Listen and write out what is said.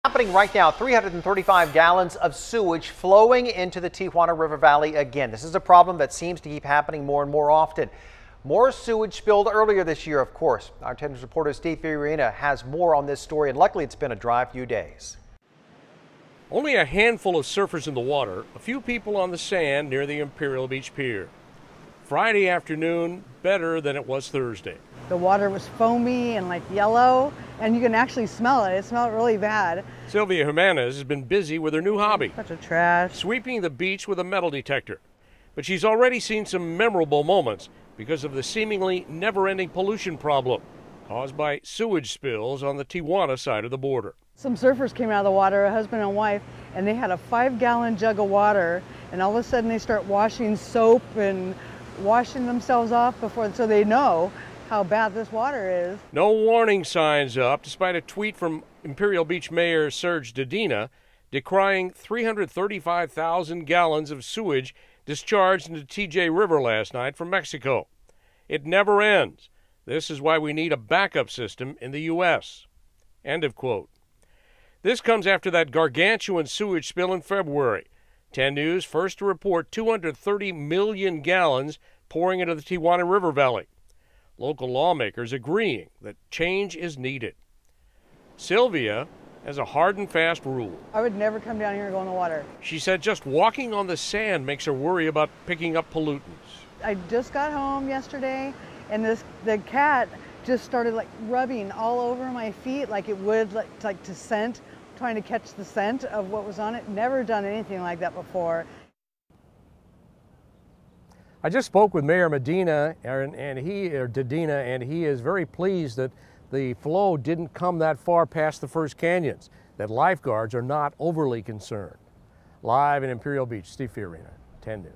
Happening right now, 335 gallons of sewage flowing into the Tijuana River Valley again. This is a problem that seems to keep happening more and more often. More sewage spilled earlier this year, of course. Our 10 News reporter Steve Fiorina has more on this story, and luckily it's been a dry few days. Only a handful of surfers in the water, a few people on the sand near the Imperial Beach pier. Friday afternoon, better than it was Thursday. The water was foamy and like yellow, and you can actually smell it. It smelled really bad. Sylvia Jimenez has been busy with her new hobby, Such a trash. sweeping the beach with a metal detector. But she's already seen some memorable moments because of the seemingly never-ending pollution problem caused by sewage spills on the Tijuana side of the border. Some surfers came out of the water, a husband and wife, and they had a 5-gallon jug of water, and all of a sudden they start washing soap and washing themselves off so they know how bad this water is. No warning signs up, despite a tweet from Imperial Beach Mayor Serge Dedina decrying 335,000 gallons of sewage discharged into TJ River last night from Mexico. It never ends. This is why we need a backup system in the U.S. End of quote. This comes after that gargantuan sewage spill in February. 10 News first to report 230 million gallons pouring into the Tijuana River Valley. Local lawmakers agreeing that change is needed. Sylvia has a hard and fast rule. I would never come down here and go in the water. She said just walking on the sand makes her worry about picking up pollutants. I just got home yesterday, and the cat just started like rubbing all over my feet like it would like to scent, trying to catch the scent of what was on it. Never done anything like that before. I just spoke with Mayor Dedina, and he is very pleased that the flow didn't come that far past the first canyons, that lifeguards are not overly concerned. Live in Imperial Beach, Steve Fiorina, 10 News.